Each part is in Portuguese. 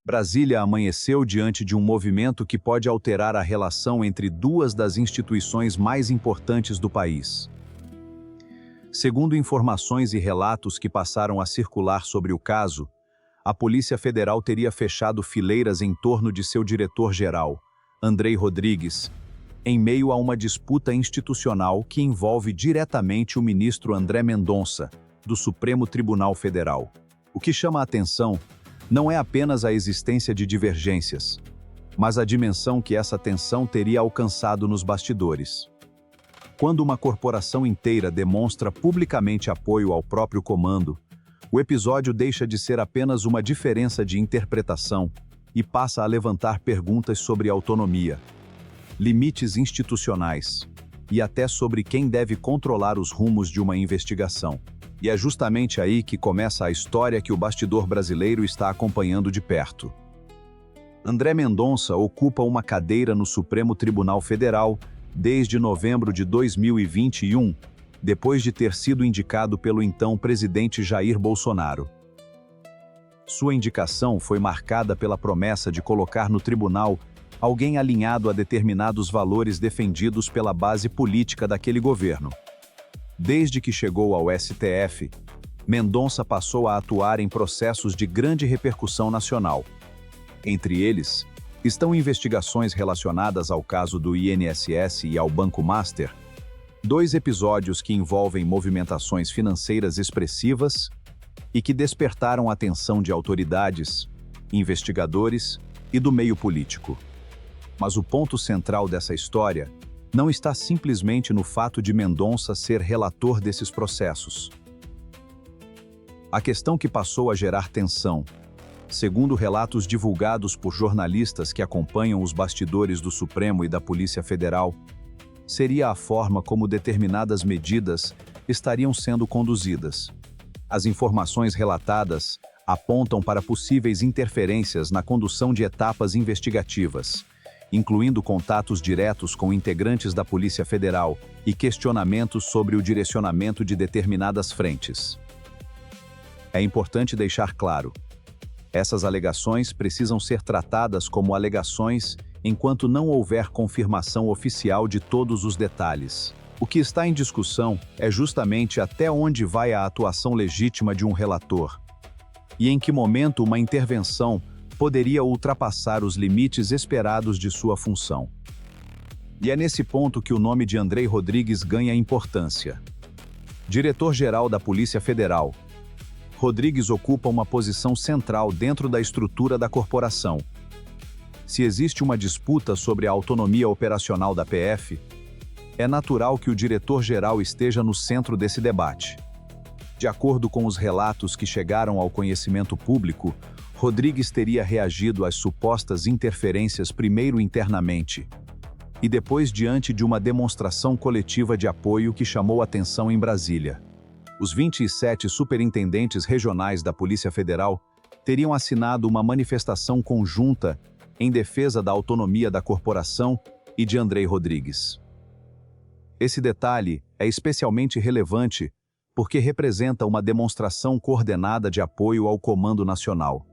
Brasília amanheceu diante de um movimento que pode alterar a relação entre duas das instituições mais importantes do país. Segundo informações e relatos que passaram a circular sobre o caso, a Polícia Federal teria fechado fileiras em torno de seu diretor-geral, Andrei Rodrigues, em meio a uma disputa institucional que envolve diretamente o ministro André Mendonça, do Supremo Tribunal Federal. O que chama a atenção não é apenas a existência de divergências, mas a dimensão que essa tensão teria alcançado nos bastidores. Quando uma corporação inteira demonstra publicamente apoio ao próprio comando, o episódio deixa de ser apenas uma diferença de interpretação e passa a levantar perguntas sobre autonomia, limites institucionais e até sobre quem deve controlar os rumos de uma investigação. E é justamente aí que começa a história que o bastidor brasileiro está acompanhando de perto. André Mendonça ocupa uma cadeira no Supremo Tribunal Federal desde novembro de 2021, depois de ter sido indicado pelo então presidente Jair Bolsonaro. Sua indicação foi marcada pela promessa de colocar no tribunal alguém alinhado a determinados valores defendidos pela base política daquele governo. Desde que chegou ao STF, Mendonça passou a atuar em processos de grande repercussão nacional. Entre eles, estão investigações relacionadas ao caso do INSS e ao Banco Master, dois episódios que envolvem movimentações financeiras expressivas e que despertaram a atenção de autoridades, investigadores e do meio político. Mas o ponto central dessa história não está simplesmente no fato de Mendonça ser relator desses processos. A questão que passou a gerar tensão, segundo relatos divulgados por jornalistas que acompanham os bastidores do Supremo e da Polícia Federal, seria a forma como determinadas medidas estariam sendo conduzidas. As informações relatadas apontam para possíveis interferências na condução de etapas investigativas, incluindo contatos diretos com integrantes da Polícia Federal e questionamentos sobre o direcionamento de determinadas frentes. É importante deixar claro: essas alegações precisam ser tratadas como alegações enquanto não houver confirmação oficial de todos os detalhes. O que está em discussão é justamente até onde vai a atuação legítima de um relator e em que momento uma intervenção poderia ultrapassar os limites esperados de sua função. E é nesse ponto que o nome de Andrei Rodrigues ganha importância. Diretor-geral da Polícia Federal, Rodrigues ocupa uma posição central dentro da estrutura da corporação. Se existe uma disputa sobre a autonomia operacional da PF, é natural que o diretor-geral esteja no centro desse debate. De acordo com os relatos que chegaram ao conhecimento público, Rodrigues teria reagido às supostas interferências primeiro internamente e depois diante de uma demonstração coletiva de apoio que chamou atenção em Brasília. Os 27 superintendentes regionais da Polícia Federal teriam assinado uma manifestação conjunta em defesa da autonomia da corporação e de Andrei Rodrigues. Esse detalhe é especialmente relevante porque representa uma demonstração coordenada de apoio ao Comando Nacional.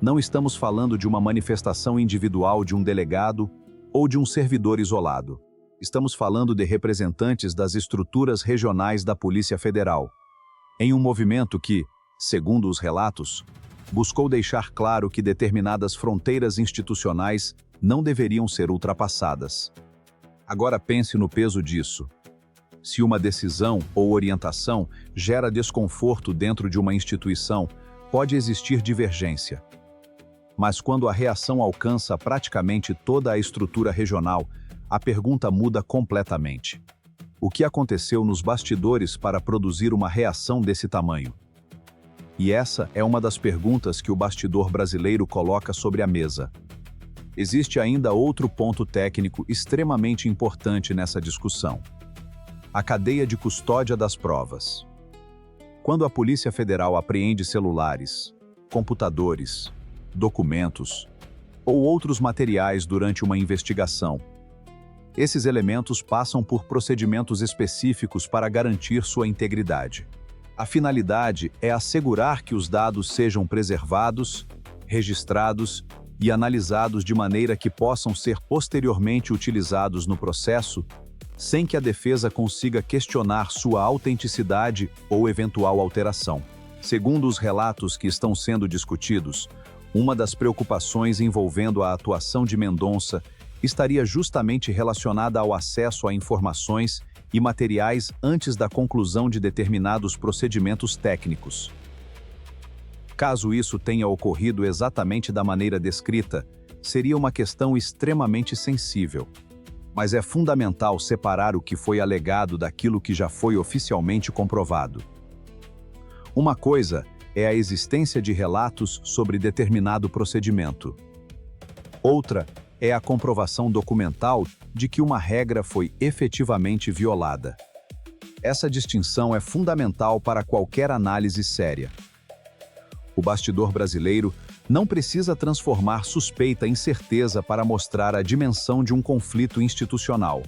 Não estamos falando de uma manifestação individual de um delegado ou de um servidor isolado. Estamos falando de representantes das estruturas regionais da Polícia Federal, em um movimento que, segundo os relatos, buscou deixar claro que determinadas fronteiras institucionais não deveriam ser ultrapassadas. Agora pense no peso disso. Se uma decisão ou orientação gera desconforto dentro de uma instituição, pode existir divergência. Mas quando a reação alcança praticamente toda a estrutura regional, a pergunta muda completamente. O que aconteceu nos bastidores para produzir uma reação desse tamanho? E essa é uma das perguntas que o bastidor brasileiro coloca sobre a mesa. Existe ainda outro ponto técnico extremamente importante nessa discussão: a cadeia de custódia das provas. Quando a Polícia Federal apreende celulares, computadores, documentos ou outros materiais durante uma investigação, esses elementos passam por procedimentos específicos para garantir sua integridade. A finalidade é assegurar que os dados sejam preservados registrados e analisados de maneira que possam ser posteriormente utilizados no processo, sem que a defesa consiga questionar sua autenticidade ou eventual alteração. Segundo os relatos que estão sendo discutidos, uma das preocupações envolvendo a atuação de Mendonça estaria justamente relacionada ao acesso a informações e materiais antes da conclusão de determinados procedimentos técnicos. Caso isso tenha ocorrido exatamente da maneira descrita, seria uma questão extremamente sensível. Mas é fundamental separar o que foi alegado daquilo que já foi oficialmente comprovado. Uma coisa é a existência de relatos sobre determinado procedimento. Outra é a comprovação documental de que uma regra foi efetivamente violada. Essa distinção é fundamental para qualquer análise séria. O bastidor brasileiro não precisa transformar suspeita em certeza para mostrar a dimensão de um conflito institucional.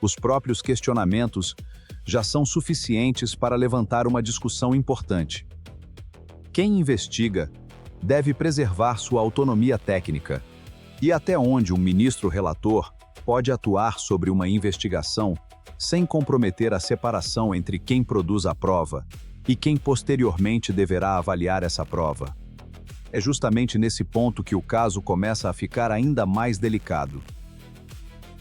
Os próprios questionamentos já são suficientes para levantar uma discussão importante. Quem investiga deve preservar sua autonomia técnica. E até onde um ministro relator pode atuar sobre uma investigação sem comprometer a separação entre quem produz a prova e quem posteriormente deverá avaliar essa prova. É justamente nesse ponto que o caso começa a ficar ainda mais delicado.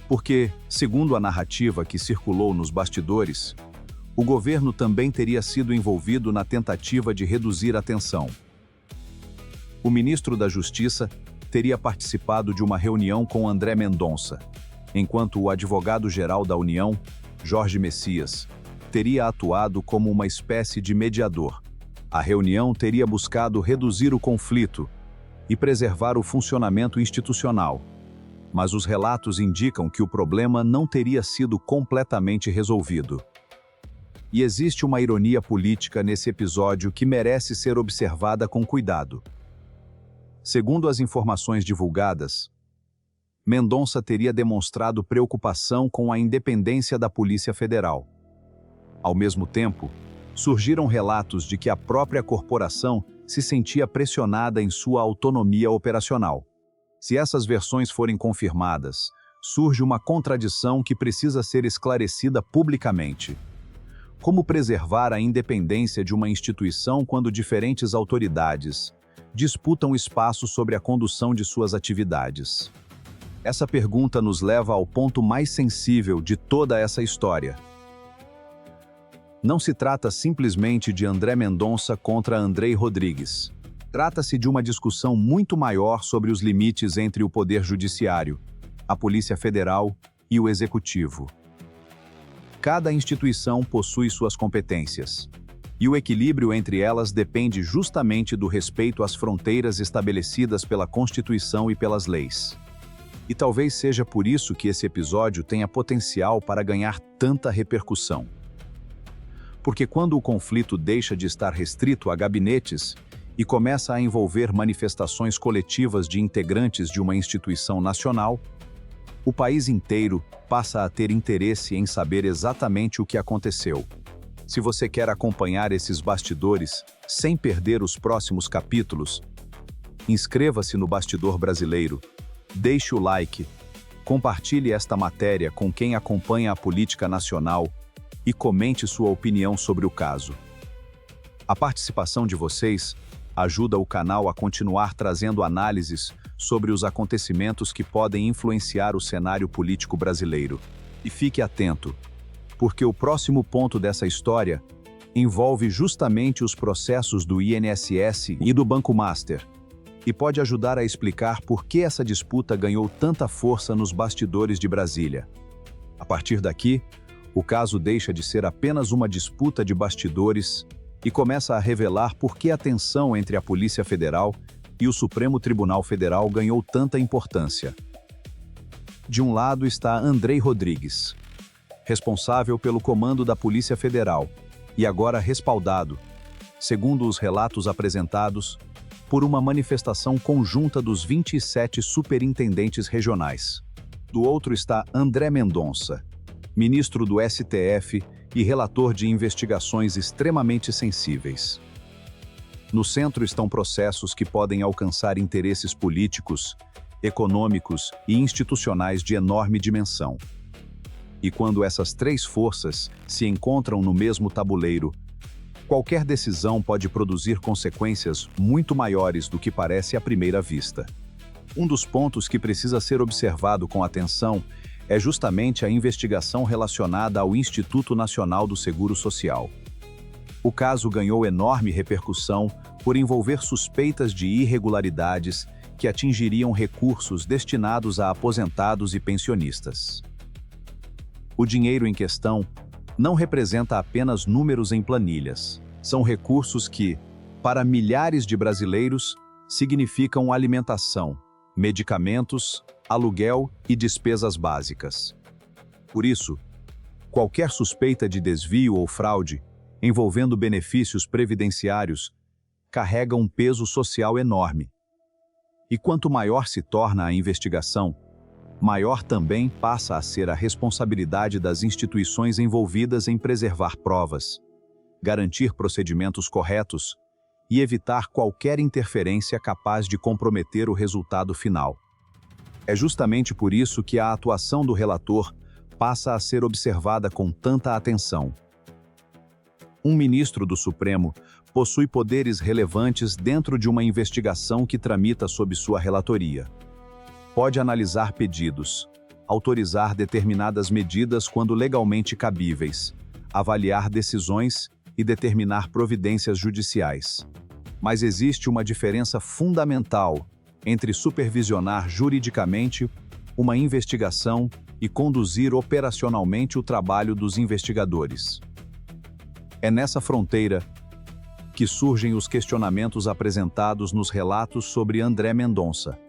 Porque, segundo a narrativa que circulou nos bastidores, o governo também teria sido envolvido na tentativa de reduzir a tensão. O ministro da Justiça teria participado de uma reunião com André Mendonça, enquanto o advogado-geral da União, Jorge Messias, teria atuado como uma espécie de mediador. A reunião teria buscado reduzir o conflito e preservar o funcionamento institucional, mas os relatos indicam que o problema não teria sido completamente resolvido. E existe uma ironia política nesse episódio que merece ser observada com cuidado. Segundo as informações divulgadas, Mendonça teria demonstrado preocupação com a independência da Polícia Federal. Ao mesmo tempo, surgiram relatos de que a própria corporação se sentia pressionada em sua autonomia operacional. Se essas versões forem confirmadas, surge uma contradição que precisa ser esclarecida publicamente. Como preservar a independência de uma instituição quando diferentes autoridades disputam espaço sobre a condução de suas atividades? Essa pergunta nos leva ao ponto mais sensível de toda essa história. Não se trata simplesmente de André Mendonça contra Andrei Rodrigues. Trata-se de uma discussão muito maior sobre os limites entre o Poder Judiciário, a Polícia Federal e o Executivo. Cada instituição possui suas competências, e o equilíbrio entre elas depende justamente do respeito às fronteiras estabelecidas pela Constituição e pelas leis. E talvez seja por isso que esse episódio tenha potencial para ganhar tanta repercussão. Porque quando o conflito deixa de estar restrito a gabinetes e começa a envolver manifestações coletivas de integrantes de uma instituição nacional, o país inteiro passa a ter interesse em saber exatamente o que aconteceu. Se você quer acompanhar esses bastidores sem perder os próximos capítulos, inscreva-se no Bastidor Brasileiro, deixe o like, compartilhe esta matéria com quem acompanha a política nacional e comente sua opinião sobre o caso. A participação de vocês ajuda o canal a continuar trazendo análises sobre os acontecimentos que podem influenciar o cenário político brasileiro. E fique atento, porque o próximo ponto dessa história envolve justamente os processos do INSS e do Banco Master, e pode ajudar a explicar por que essa disputa ganhou tanta força nos bastidores de Brasília. A partir daqui, o caso deixa de ser apenas uma disputa de bastidores e começa a revelar por que a tensão entre a Polícia Federal e o Supremo Tribunal Federal ganhou tanta importância. De um lado está Andrei Rodrigues, responsável pelo comando da Polícia Federal e agora respaldado, segundo os relatos apresentados, por uma manifestação conjunta dos 27 superintendentes regionais. Do outro está André Mendonça, ministro do STF e relator de investigações extremamente sensíveis. No centro estão processos que podem alcançar interesses políticos, econômicos e institucionais de enorme dimensão. E quando essas três forças se encontram no mesmo tabuleiro, qualquer decisão pode produzir consequências muito maiores do que parece à primeira vista. Um dos pontos que precisa ser observado com atenção é justamente a investigação relacionada ao Instituto Nacional do Seguro Social. O caso ganhou enorme repercussão por envolver suspeitas de irregularidades que atingiriam recursos destinados a aposentados e pensionistas. O dinheiro em questão não representa apenas números em planilhas. São recursos que, para milhares de brasileiros, significam alimentação, medicamentos, aluguel e despesas básicas. Por isso, qualquer suspeita de desvio ou fraude envolvendo benefícios previdenciários carrega um peso social enorme. E quanto maior se torna a investigação, maior também passa a ser a responsabilidade das instituições envolvidas em preservar provas, garantir procedimentos corretos e evitar qualquer interferência capaz de comprometer o resultado final. É justamente por isso que a atuação do relator passa a ser observada com tanta atenção. Um ministro do Supremo possui poderes relevantes dentro de uma investigação que tramita sob sua relatoria. Pode analisar pedidos, autorizar determinadas medidas quando legalmente cabíveis, avaliar decisões e determinar providências judiciais. Mas existe uma diferença fundamental entre supervisionar juridicamente uma investigação e conduzir operacionalmente o trabalho dos investigadores. É nessa fronteira que surgem os questionamentos apresentados nos relatos sobre André Mendonça.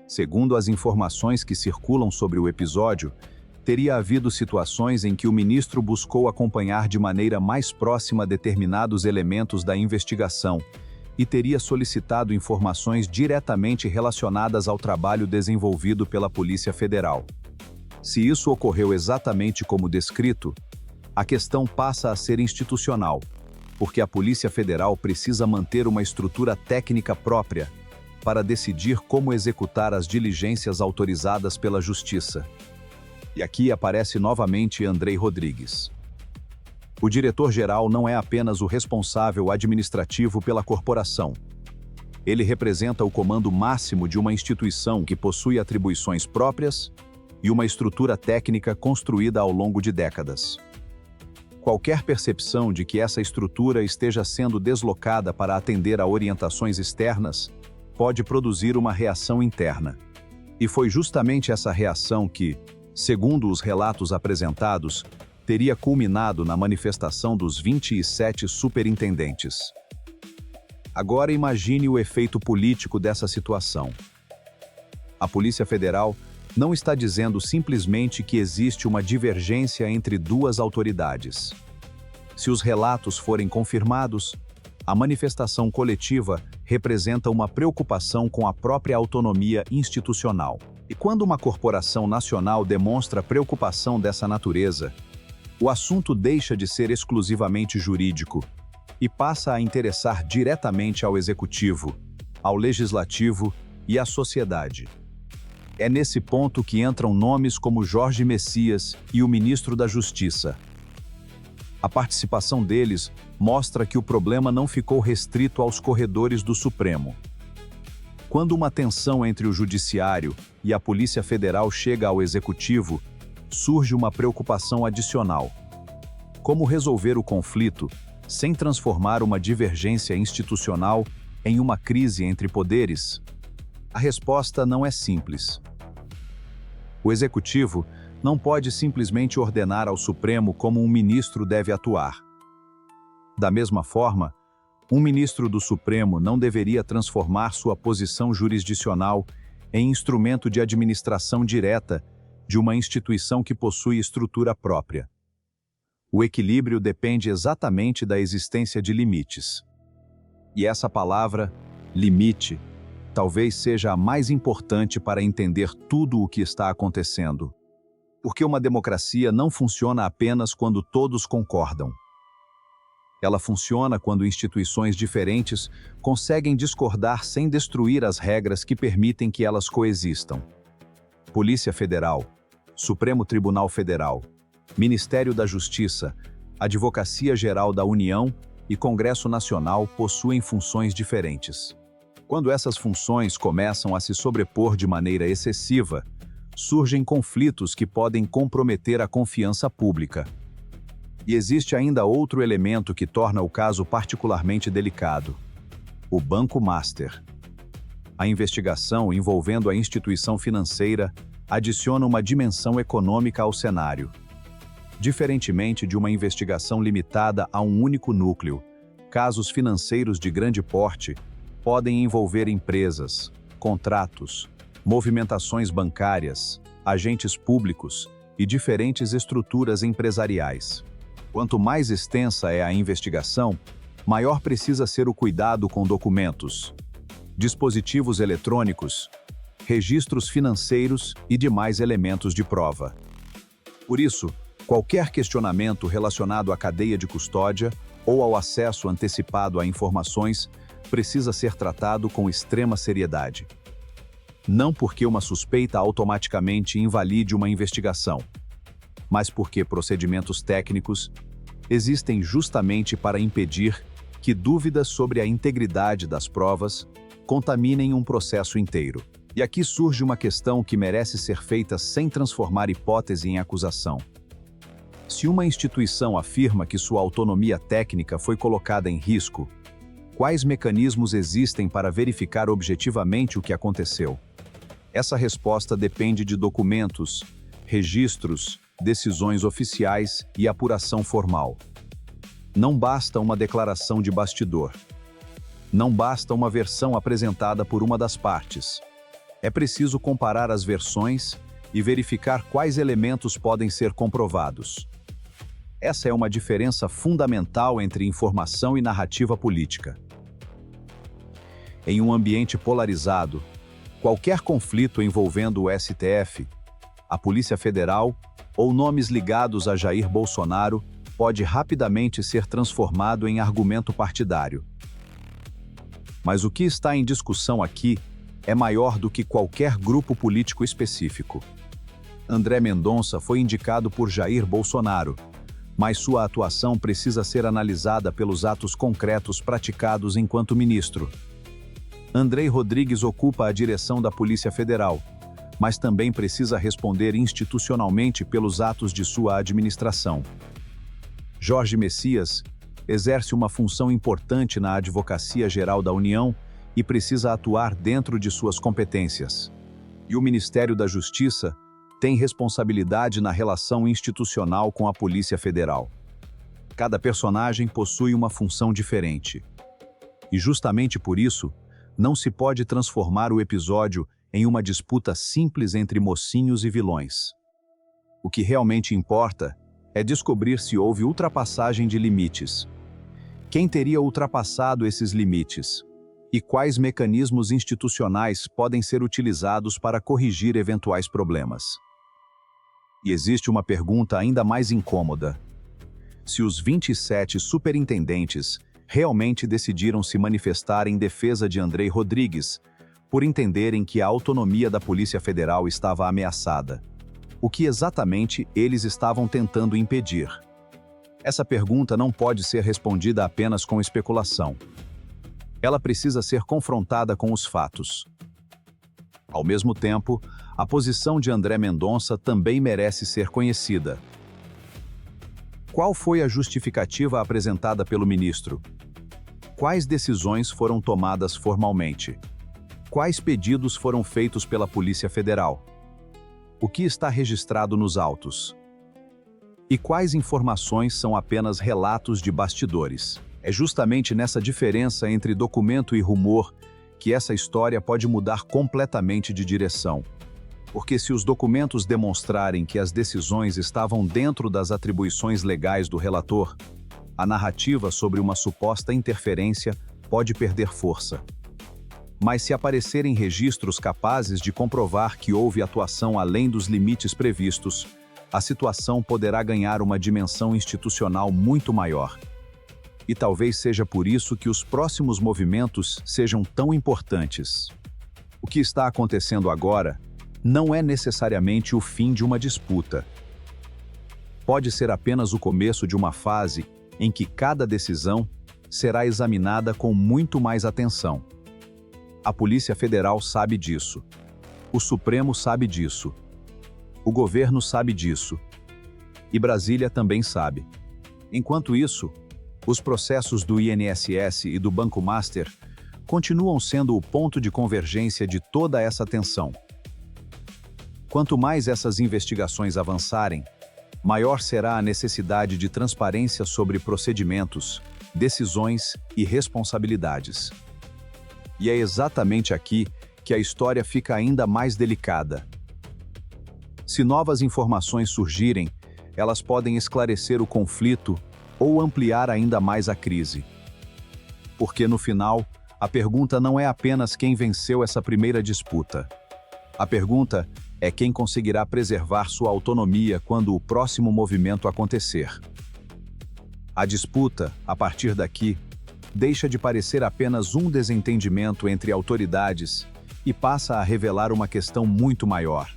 Segundo as informações que circulam sobre o episódio, teria havido situações em que o ministro buscou acompanhar de maneira mais próxima determinados elementos da investigação e teria solicitado informações diretamente relacionadas ao trabalho desenvolvido pela Polícia Federal. Se isso ocorreu exatamente como descrito, a questão passa a ser institucional, porque a Polícia Federal precisa manter uma estrutura técnica própria para decidir como executar as diligências autorizadas pela Justiça. E aqui aparece novamente Andrei Rodrigues. O diretor-geral não é apenas o responsável administrativo pela corporação. Ele representa o comando máximo de uma instituição que possui atribuições próprias e uma estrutura técnica construída ao longo de décadas. Qualquer percepção de que essa estrutura esteja sendo deslocada para atender a orientações externas pode produzir uma reação interna. E foi justamente essa reação que, segundo os relatos apresentados, teria culminado na manifestação dos 27 superintendentes. Agora imagine o efeito político dessa situação. A Polícia Federal não está dizendo simplesmente que existe uma divergência entre duas autoridades. Se os relatos forem confirmados, a manifestação coletiva representa uma preocupação com a própria autonomia institucional. E quando uma corporação nacional demonstra preocupação dessa natureza, o assunto deixa de ser exclusivamente jurídico e passa a interessar diretamente ao executivo, ao legislativo e à sociedade. É nesse ponto que entram nomes como Jorge Messias e o ministro da Justiça. A participação deles mostra que o problema não ficou restrito aos corredores do Supremo. Quando uma tensão entre o Judiciário e a Polícia Federal chega ao Executivo, surge uma preocupação adicional. Como resolver o conflito sem transformar uma divergência institucional em uma crise entre poderes? A resposta não é simples. O Executivo não pode simplesmente ordenar ao Supremo como um ministro deve atuar. Da mesma forma, um ministro do Supremo não deveria transformar sua posição jurisdicional em instrumento de administração direta de uma instituição que possui estrutura própria. O equilíbrio depende exatamente da existência de limites. E essa palavra, limite, talvez seja a mais importante para entender tudo o que está acontecendo. Porque uma democracia não funciona apenas quando todos concordam. Ela funciona quando instituições diferentes conseguem discordar sem destruir as regras que permitem que elas coexistam. Polícia Federal, Supremo Tribunal Federal, Ministério da Justiça, Advocacia Geral da União e Congresso Nacional possuem funções diferentes. Quando essas funções começam a se sobrepor de maneira excessiva, surgem conflitos que podem comprometer a confiança pública. E existe ainda outro elemento que torna o caso particularmente delicado: o Banco Master. A investigação envolvendo a instituição financeira adiciona uma dimensão econômica ao cenário. Diferentemente de uma investigação limitada a um único núcleo, casos financeiros de grande porte podem envolver empresas, contratos, movimentações bancárias, agentes públicos e diferentes estruturas empresariais. Quanto mais extensa é a investigação, maior precisa ser o cuidado com documentos, dispositivos eletrônicos, registros financeiros e demais elementos de prova. Por isso, qualquer questionamento relacionado à cadeia de custódia ou ao acesso antecipado a informações precisa ser tratado com extrema seriedade. Não porque uma suspeita automaticamente invalide uma investigação, mas porque procedimentos técnicos existem justamente para impedir que dúvidas sobre a integridade das provas contaminem um processo inteiro. E aqui surge uma questão que merece ser feita sem transformar hipótese em acusação. Se uma instituição afirma que sua autonomia técnica foi colocada em risco, quais mecanismos existem para verificar objetivamente o que aconteceu? Essa resposta depende de documentos, registros, decisões oficiais e apuração formal. Não basta uma declaração de bastidor. Não basta uma versão apresentada por uma das partes. É preciso comparar as versões e verificar quais elementos podem ser comprovados. Essa é uma diferença fundamental entre informação e narrativa política. Em um ambiente polarizado, qualquer conflito envolvendo o STF, a Polícia Federal ou nomes ligados a Jair Bolsonaro pode rapidamente ser transformado em argumento partidário. Mas o que está em discussão aqui é maior do que qualquer grupo político específico. André Mendonça foi indicado por Jair Bolsonaro, mas sua atuação precisa ser analisada pelos atos concretos praticados enquanto ministro. Andrei Rodrigues ocupa a direção da Polícia Federal, mas também precisa responder institucionalmente pelos atos de sua administração. Jorge Messias exerce uma função importante na Advocacia Geral da União e precisa atuar dentro de suas competências. E o Ministério da Justiça tem responsabilidade na relação institucional com a Polícia Federal. Cada personagem possui uma função diferente. E justamente por isso, não se pode transformar o episódio em uma disputa simples entre mocinhos e vilões. O que realmente importa é descobrir se houve ultrapassagem de limites. Quem teria ultrapassado esses limites? E quais mecanismos institucionais podem ser utilizados para corrigir eventuais problemas? E existe uma pergunta ainda mais incômoda. Se os 27 superintendentes realmente decidiram se manifestar em defesa de Andrei Rodrigues, por entenderem que a autonomia da Polícia Federal estava ameaçada, o que exatamente eles estavam tentando impedir? Essa pergunta não pode ser respondida apenas com especulação. Ela precisa ser confrontada com os fatos. Ao mesmo tempo, a posição de André Mendonça também merece ser conhecida. Qual foi a justificativa apresentada pelo ministro? Quais decisões foram tomadas formalmente? Quais pedidos foram feitos pela Polícia Federal? O que está registrado nos autos? E quais informações são apenas relatos de bastidores? É justamente nessa diferença entre documento e rumor que essa história pode mudar completamente de direção. Porque se os documentos demonstrarem que as decisões estavam dentro das atribuições legais do relator, a narrativa sobre uma suposta interferência pode perder força. Mas se aparecerem registros capazes de comprovar que houve atuação além dos limites previstos, a situação poderá ganhar uma dimensão institucional muito maior. E talvez seja por isso que os próximos movimentos sejam tão importantes. O que está acontecendo agora não é necessariamente o fim de uma disputa. Pode ser apenas o começo de uma fase em que cada decisão será examinada com muito mais atenção. A Polícia Federal sabe disso. O Supremo sabe disso. O governo sabe disso. E Brasília também sabe. Enquanto isso, os processos do INSS e do Banco Master continuam sendo o ponto de convergência de toda essa tensão. Quanto mais essas investigações avançarem, maior será a necessidade de transparência sobre procedimentos, decisões e responsabilidades. E é exatamente aqui que a história fica ainda mais delicada. Se novas informações surgirem, elas podem esclarecer o conflito ou ampliar ainda mais a crise. Porque no final, a pergunta não é apenas quem venceu essa primeira disputa. A pergunta é quem conseguirá preservar sua autonomia quando o próximo movimento acontecer. A disputa, a partir daqui, deixa de parecer apenas um desentendimento entre autoridades e passa a revelar uma questão muito maior.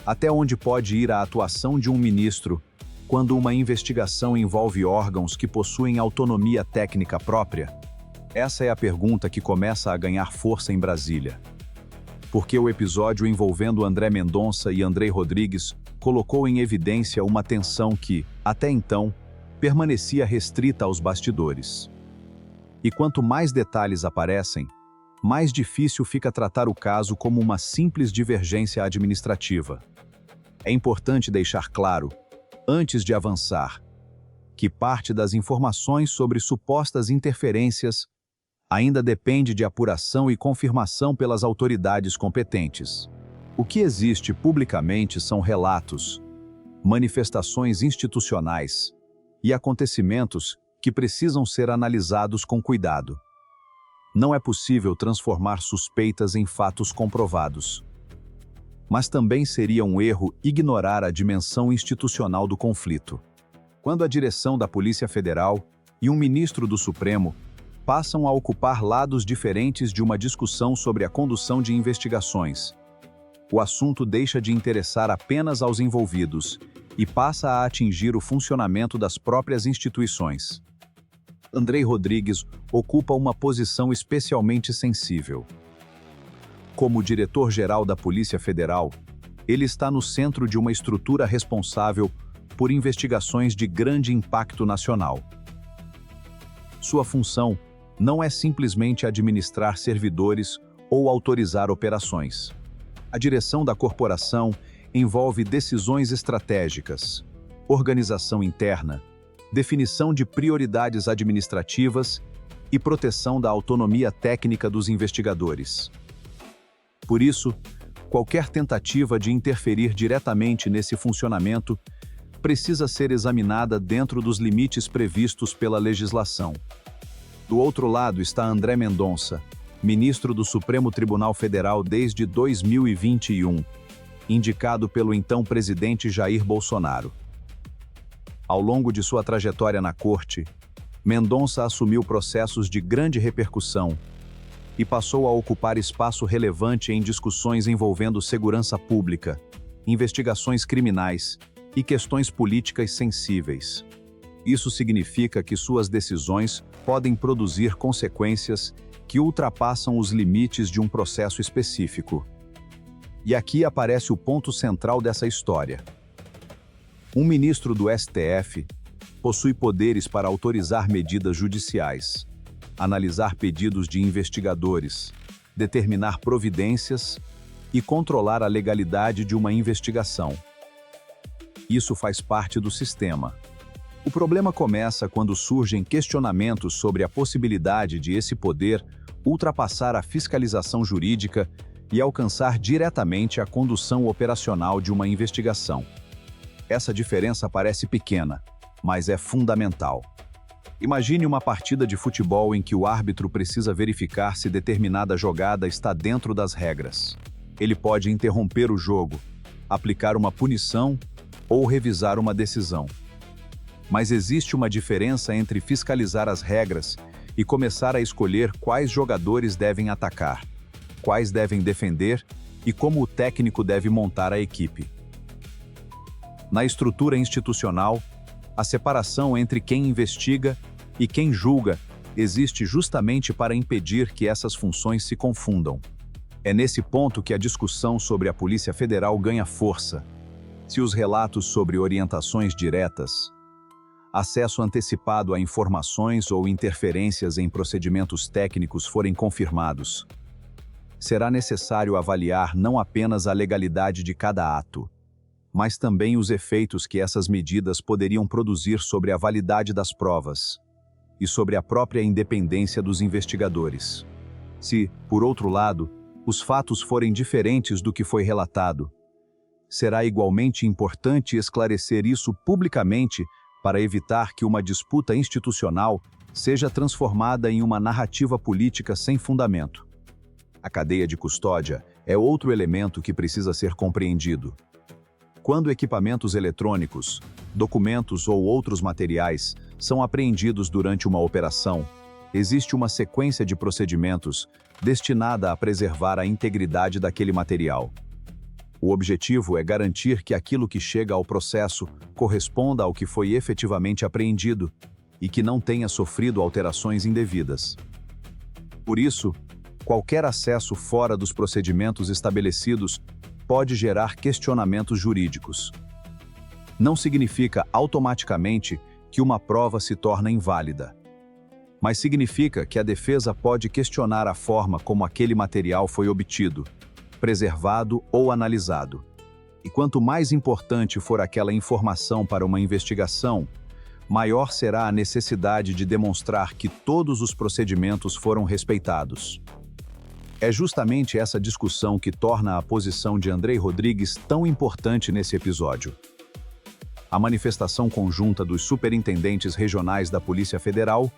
Até onde pode ir a atuação de um ministro quando uma investigação envolve órgãos que possuem autonomia técnica própria? Essa é a pergunta que começa a ganhar força em Brasília. Porque o episódio envolvendo André Mendonça e Andrei Rodrigues colocou em evidência uma tensão que, até então, permanecia restrita aos bastidores. E quanto mais detalhes aparecem, mais difícil fica tratar o caso como uma simples divergência administrativa. É importante deixar claro, antes de avançar, que parte das informações sobre supostas interferências ainda depende de apuração e confirmação pelas autoridades competentes. O que existe publicamente são relatos, manifestações institucionais e acontecimentos que precisam ser analisados com cuidado. Não é possível transformar suspeitas em fatos comprovados. Mas também seria um erro ignorar a dimensão institucional do conflito. Quando a direção da Polícia Federal e um ministro do Supremo passam a ocupar lados diferentes de uma discussão sobre a condução de investigações, o assunto deixa de interessar apenas aos envolvidos e passa a atingir o funcionamento das próprias instituições. Andrei Rodrigues ocupa uma posição especialmente sensível. Como diretor-geral da Polícia Federal, ele está no centro de uma estrutura responsável por investigações de grande impacto nacional. Sua função não é simplesmente administrar servidores ou autorizar operações. A direção da corporação envolve decisões estratégicas, organização interna, definição de prioridades administrativas e proteção da autonomia técnica dos investigadores. Por isso, qualquer tentativa de interferir diretamente nesse funcionamento precisa ser examinada dentro dos limites previstos pela legislação. Do outro lado está André Mendonça, ministro do Supremo Tribunal Federal desde 2021, indicado pelo então presidente Jair Bolsonaro. Ao longo de sua trajetória na corte, Mendonça assumiu processos de grande repercussão e passou a ocupar espaço relevante em discussões envolvendo segurança pública, investigações criminais e questões políticas sensíveis. Isso significa que suas decisões podem produzir consequências que ultrapassam os limites de um processo específico. E aqui aparece o ponto central dessa história. Um ministro do STF possui poderes para autorizar medidas judiciais, analisar pedidos de investigadores, determinar providências e controlar a legalidade de uma investigação. Isso faz parte do sistema. O problema começa quando surgem questionamentos sobre a possibilidade de esse poder ultrapassar a fiscalização jurídica e alcançar diretamente a condução operacional de uma investigação. Essa diferença parece pequena, mas é fundamental. Imagine uma partida de futebol em que o árbitro precisa verificar se determinada jogada está dentro das regras. Ele pode interromper o jogo, aplicar uma punição ou revisar uma decisão. Mas existe uma diferença entre fiscalizar as regras e começar a escolher quais jogadores devem atacar, quais devem defender e como o técnico deve montar a equipe. Na estrutura institucional, a separação entre quem investiga e quem julga existe justamente para impedir que essas funções se confundam. É nesse ponto que a discussão sobre a Polícia Federal ganha força. Se os relatos sobre orientações diretas, acesso antecipado a informações ou interferências em procedimentos técnicos forem confirmados, será necessário avaliar não apenas a legalidade de cada ato, mas também os efeitos que essas medidas poderiam produzir sobre a validade das provas e sobre a própria independência dos investigadores. Se, por outro lado, os fatos forem diferentes do que foi relatado, será igualmente importante esclarecer isso publicamente para evitar que uma disputa institucional seja transformada em uma narrativa política sem fundamento. A cadeia de custódia é outro elemento que precisa ser compreendido. Quando equipamentos eletrônicos, documentos ou outros materiais são apreendidos durante uma operação, existe uma sequência de procedimentos destinada a preservar a integridade daquele material. O objetivo é garantir que aquilo que chega ao processo corresponda ao que foi efetivamente apreendido e que não tenha sofrido alterações indevidas. Por isso, qualquer acesso fora dos procedimentos estabelecidos pode gerar questionamentos jurídicos. Não significa automaticamente que uma prova se torna inválida, mas significa que a defesa pode questionar a forma como aquele material foi obtido, preservado ou analisado. E quanto mais importante for aquela informação para uma investigação, maior será a necessidade de demonstrar que todos os procedimentos foram respeitados. É justamente essa discussão que torna a posição de Andrei Rodrigues tão importante nesse episódio. A manifestação conjunta dos superintendentes regionais da Polícia Federal,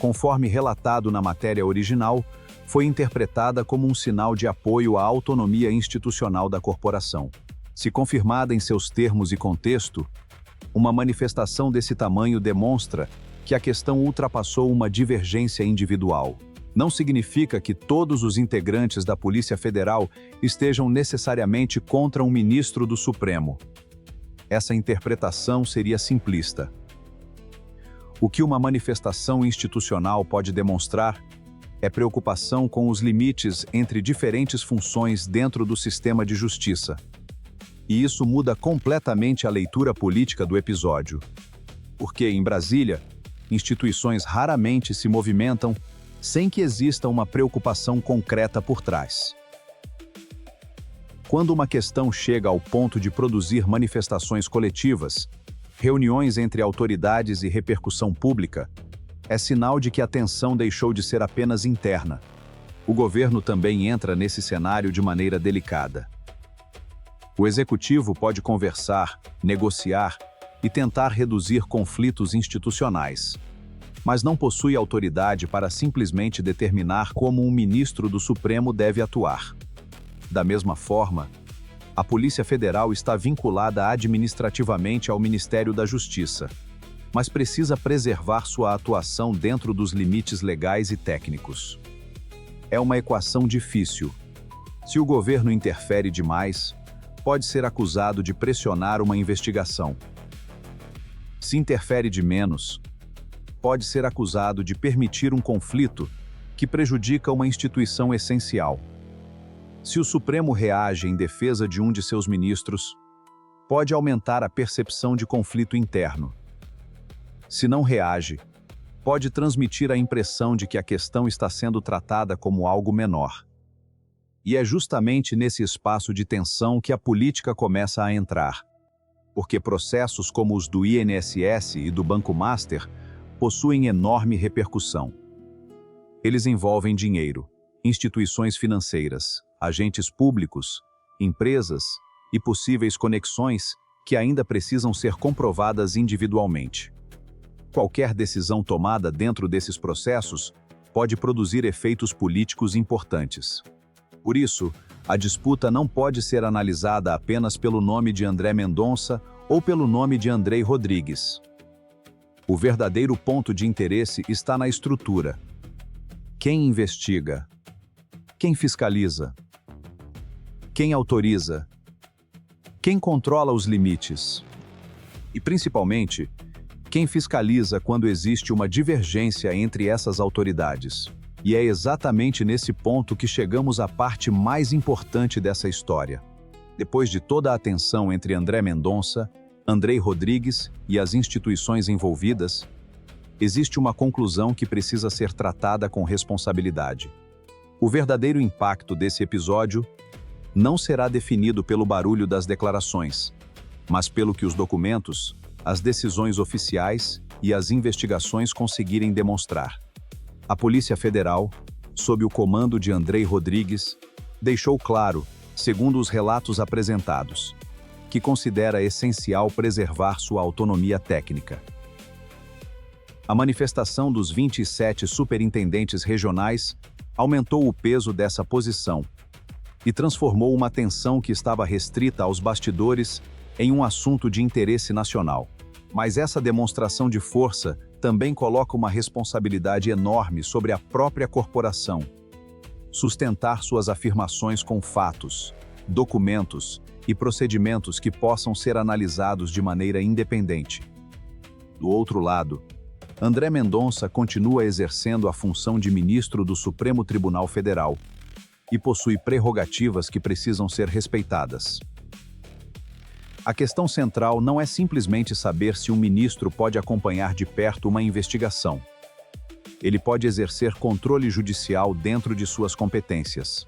conforme relatado na matéria original, foi interpretada como um sinal de apoio à autonomia institucional da corporação. Se confirmada em seus termos e contexto, uma manifestação desse tamanho demonstra que a questão ultrapassou uma divergência individual. Não significa que todos os integrantes da Polícia Federal estejam necessariamente contra um ministro do Supremo. Essa interpretação seria simplista. O que uma manifestação institucional pode demonstrar é preocupação com os limites entre diferentes funções dentro do sistema de justiça. E isso muda completamente a leitura política do episódio. Porque, em Brasília, instituições raramente se movimentam sem que exista uma preocupação concreta por trás. Quando uma questão chega ao ponto de produzir manifestações coletivas, reuniões entre autoridades e repercussão pública, é sinal de que a tensão deixou de ser apenas interna. O governo também entra nesse cenário de maneira delicada. O executivo pode conversar, negociar e tentar reduzir conflitos institucionais, mas não possui autoridade para simplesmente determinar como um ministro do Supremo deve atuar. Da mesma forma, a Polícia Federal está vinculada administrativamente ao Ministério da Justiça, mas precisa preservar sua atuação dentro dos limites legais e técnicos. É uma equação difícil. Se o governo interfere demais, pode ser acusado de pressionar uma investigação. Se interfere de menos, pode ser acusado de permitir um conflito que prejudica uma instituição essencial. Se o Supremo reage em defesa de um de seus ministros, pode aumentar a percepção de conflito interno. Se não reage, pode transmitir a impressão de que a questão está sendo tratada como algo menor. E é justamente nesse espaço de tensão que a política começa a entrar, porque processos como os do INSS e do Banco Master possuem enorme repercussão. Eles envolvem dinheiro, instituições financeiras, agentes públicos, empresas e possíveis conexões que ainda precisam ser comprovadas individualmente. Qualquer decisão tomada dentro desses processos pode produzir efeitos políticos importantes. Por isso, a disputa não pode ser analisada apenas pelo nome de André Mendonça ou pelo nome de Andrei Rodrigues. O verdadeiro ponto de interesse está na estrutura. Quem investiga? Quem fiscaliza? Quem autoriza? Quem controla os limites? E, principalmente, quem fiscaliza quando existe uma divergência entre essas autoridades? E é exatamente nesse ponto que chegamos à parte mais importante dessa história. Depois de toda a atenção entre André Mendonça, Andrei Rodrigues e as instituições envolvidas, existe uma conclusão que precisa ser tratada com responsabilidade. O verdadeiro impacto desse episódio não será definido pelo barulho das declarações, mas pelo que os documentos, as decisões oficiais e as investigações conseguirem demonstrar. A Polícia Federal, sob o comando de Andrei Rodrigues, deixou claro, segundo os relatos apresentados, que considera essencial preservar sua autonomia técnica. A manifestação dos 27 superintendentes regionais aumentou o peso dessa posição e transformou uma tensão que estava restrita aos bastidores em um assunto de interesse nacional. Mas essa demonstração de força também coloca uma responsabilidade enorme sobre a própria corporação. Sustentar suas afirmações com fatos, documentos e procedimentos que possam ser analisados de maneira independente. Do outro lado, André Mendonça continua exercendo a função de ministro do Supremo Tribunal Federal e possui prerrogativas que precisam ser respeitadas. A questão central não é simplesmente saber se um ministro pode acompanhar de perto uma investigação. Ele pode exercer controle judicial dentro de suas competências.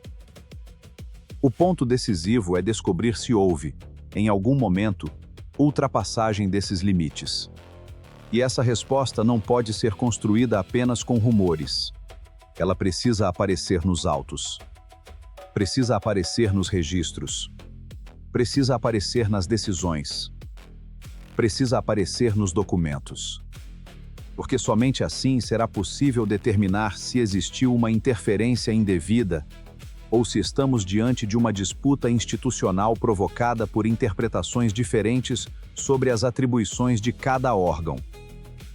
O ponto decisivo é descobrir se houve, em algum momento, ultrapassagem desses limites. E essa resposta não pode ser construída apenas com rumores. Ela precisa aparecer nos autos. Precisa aparecer nos registros. Precisa aparecer nas decisões. Precisa aparecer nos documentos. Porque somente assim será possível determinar se existiu uma interferência indevida ou se estamos diante de uma disputa institucional provocada por interpretações diferentes sobre as atribuições de cada órgão.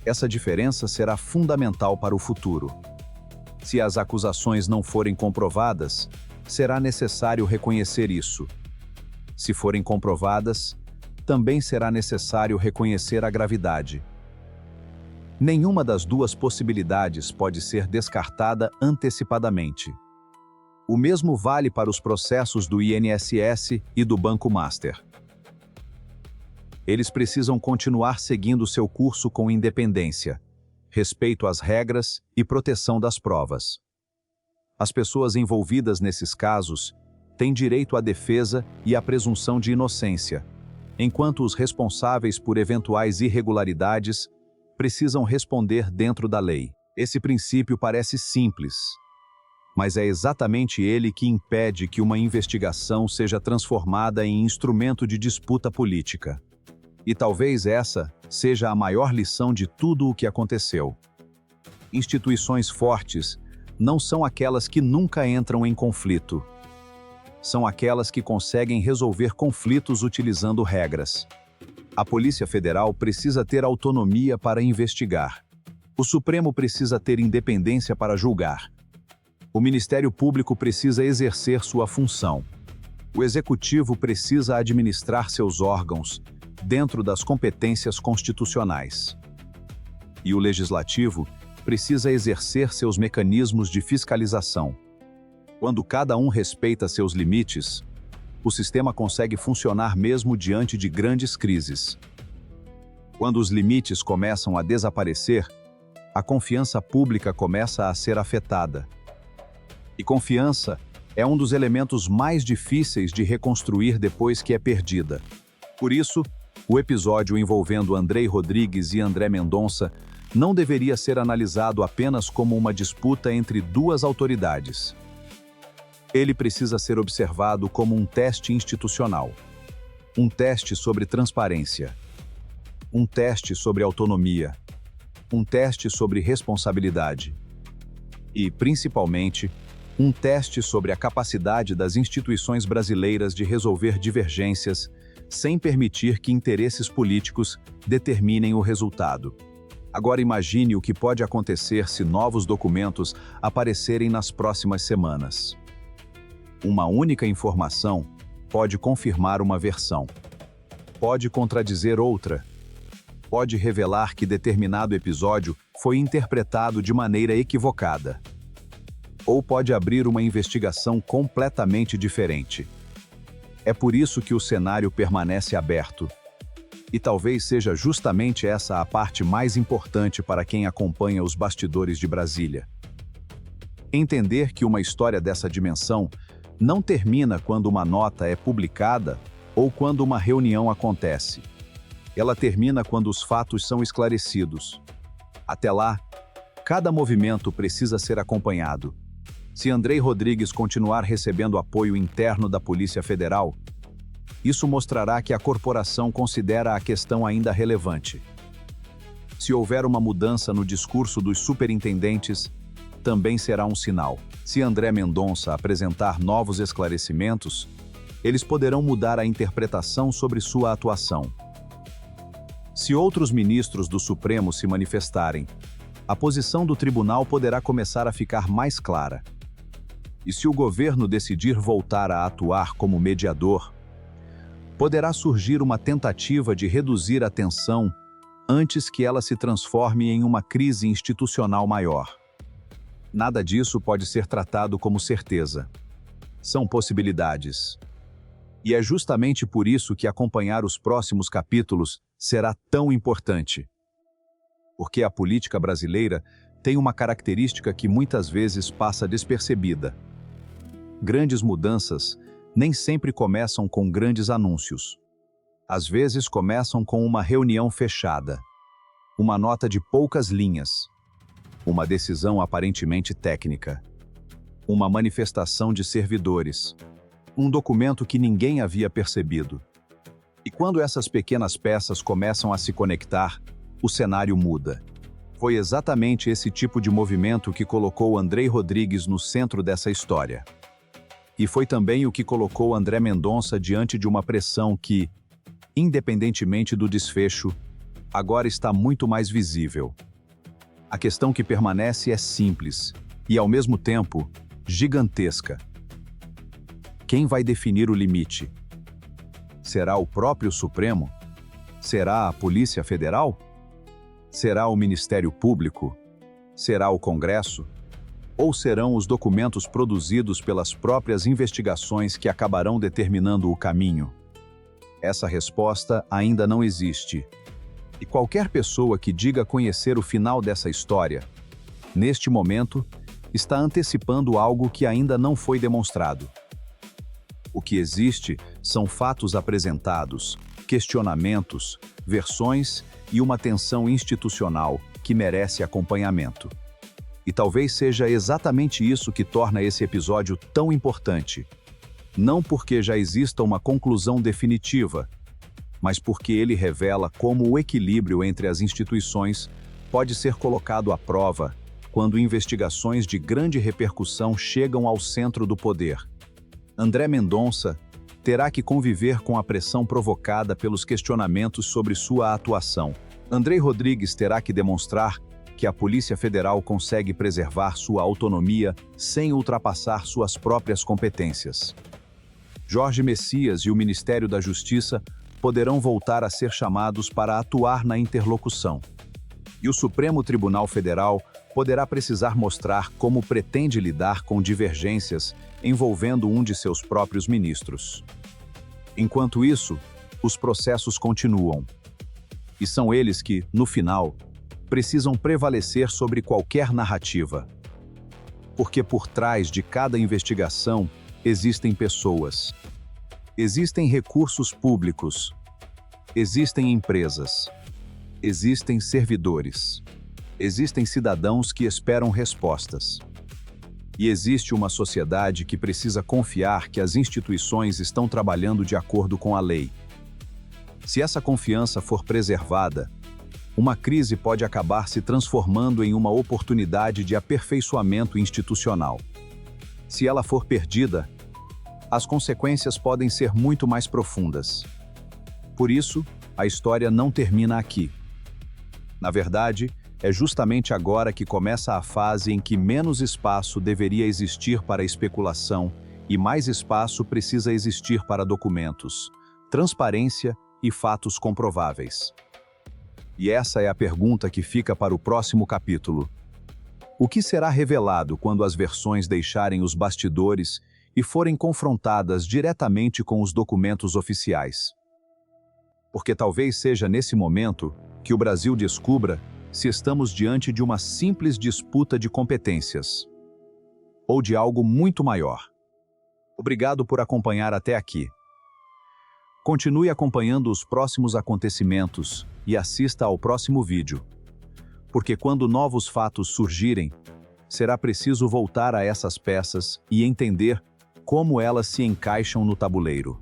Essa diferença será fundamental para o futuro. Se as acusações não forem comprovadas, será necessário reconhecer isso. Se forem comprovadas, também será necessário reconhecer a gravidade. Nenhuma das duas possibilidades pode ser descartada antecipadamente. O mesmo vale para os processos do INSS e do Banco Master. Eles precisam continuar seguindo seu curso com independência, respeito às regras e proteção das provas. As pessoas envolvidas nesses casos têm direito à defesa e à presunção de inocência, enquanto os responsáveis por eventuais irregularidades precisam responder dentro da lei. Esse princípio parece simples, mas é exatamente ele que impede que uma investigação seja transformada em instrumento de disputa política. E talvez essa seja a maior lição de tudo o que aconteceu. Instituições fortes não são aquelas que nunca entram em conflito. São aquelas que conseguem resolver conflitos utilizando regras. A Polícia Federal precisa ter autonomia para investigar. O Supremo precisa ter independência para julgar. O Ministério Público precisa exercer sua função. O Executivo precisa administrar seus órgãos dentro das competências constitucionais. E o Legislativo precisa exercer seus mecanismos de fiscalização. Quando cada um respeita seus limites, o sistema consegue funcionar mesmo diante de grandes crises. Quando os limites começam a desaparecer, a confiança pública começa a ser afetada. E confiança é um dos elementos mais difíceis de reconstruir depois que é perdida. Por isso, o episódio envolvendo Andrei Rodrigues e André Mendonça não deveria ser analisado apenas como uma disputa entre duas autoridades. Ele precisa ser observado como um teste institucional, um teste sobre transparência, um teste sobre autonomia, um teste sobre responsabilidade e, principalmente, um teste sobre a capacidade das instituições brasileiras de resolver divergências sem permitir que interesses políticos determinem o resultado. Agora imagine o que pode acontecer se novos documentos aparecerem nas próximas semanas. Uma única informação pode confirmar uma versão, pode contradizer outra, pode revelar que determinado episódio foi interpretado de maneira equivocada, ou pode abrir uma investigação completamente diferente. É por isso que o cenário permanece aberto. E talvez seja justamente essa a parte mais importante para quem acompanha os bastidores de Brasília. Entender que uma história dessa dimensão não termina quando uma nota é publicada ou quando uma reunião acontece. Ela termina quando os fatos são esclarecidos. Até lá, cada movimento precisa ser acompanhado. Se Andrei Rodrigues continuar recebendo apoio interno da Polícia Federal, isso mostrará que a corporação considera a questão ainda relevante. Se houver uma mudança no discurso dos superintendentes, também será um sinal. Se André Mendonça apresentar novos esclarecimentos, eles poderão mudar a interpretação sobre sua atuação. Se outros ministros do Supremo se manifestarem, a posição do tribunal poderá começar a ficar mais clara. E se o governo decidir voltar a atuar como mediador, poderá surgir uma tentativa de reduzir a tensão antes que ela se transforme em uma crise institucional maior. Nada disso pode ser tratado como certeza. São possibilidades. E é justamente por isso que acompanhar os próximos capítulos será tão importante. Porque a política brasileira tem uma característica que muitas vezes passa despercebida. Grandes mudanças nem sempre começam com grandes anúncios. Às vezes começam com uma reunião fechada, uma nota de poucas linhas, uma decisão aparentemente técnica, uma manifestação de servidores, um documento que ninguém havia percebido. E quando essas pequenas peças começam a se conectar, o cenário muda. Foi exatamente esse tipo de movimento que colocou Andrei Rodrigues no centro dessa história. E foi também o que colocou André Mendonça diante de uma pressão que, independentemente do desfecho, agora está muito mais visível. A questão que permanece é simples e, ao mesmo tempo, gigantesca. Quem vai definir o limite? Será o próprio Supremo? Será a Polícia Federal? Será o Ministério Público? Será o Congresso? Ou serão os documentos produzidos pelas próprias investigações que acabarão determinando o caminho? Essa resposta ainda não existe. E qualquer pessoa que diga conhecer o final dessa história, neste momento, está antecipando algo que ainda não foi demonstrado. O que existe são fatos apresentados, questionamentos, versões e uma tensão institucional que merece acompanhamento. E talvez seja exatamente isso que torna esse episódio tão importante. Não porque já exista uma conclusão definitiva, mas porque ele revela como o equilíbrio entre as instituições pode ser colocado à prova quando investigações de grande repercussão chegam ao centro do poder. André Mendonça terá que conviver com a pressão provocada pelos questionamentos sobre sua atuação. Andrei Rodrigues terá que demonstrar que a Polícia Federal consegue preservar sua autonomia sem ultrapassar suas próprias competências. Jorge Messias e o Ministério da Justiça poderão voltar a ser chamados para atuar na interlocução. E o Supremo Tribunal Federal poderá precisar mostrar como pretende lidar com divergências envolvendo um de seus próprios ministros. Enquanto isso, os processos continuam. E são eles que, no final, precisam prevalecer sobre qualquer narrativa. Porque por trás de cada investigação existem pessoas. Existem recursos públicos. Existem empresas. Existem servidores. Existem cidadãos que esperam respostas. E existe uma sociedade que precisa confiar que as instituições estão trabalhando de acordo com a lei. Se essa confiança for preservada, uma crise pode acabar se transformando em uma oportunidade de aperfeiçoamento institucional. Se ela for perdida, as consequências podem ser muito mais profundas. Por isso, a história não termina aqui. Na verdade, É justamente agora que começa a fase em que menos espaço deveria existir para especulação e mais espaço precisa existir para documentos, transparência e fatos comprováveis. E essa é a pergunta que fica para o próximo capítulo. O que será revelado quando as versões deixarem os bastidores e forem confrontadas diretamente com os documentos oficiais? Porque talvez seja nesse momento que o Brasil descubra se estamos diante de uma simples disputa de competências ou de algo muito maior. Obrigado por acompanhar até aqui. Continue acompanhando os próximos acontecimentos e assista ao próximo vídeo. Porque quando novos fatos surgirem, será preciso voltar a essas peças e entender como elas se encaixam no tabuleiro.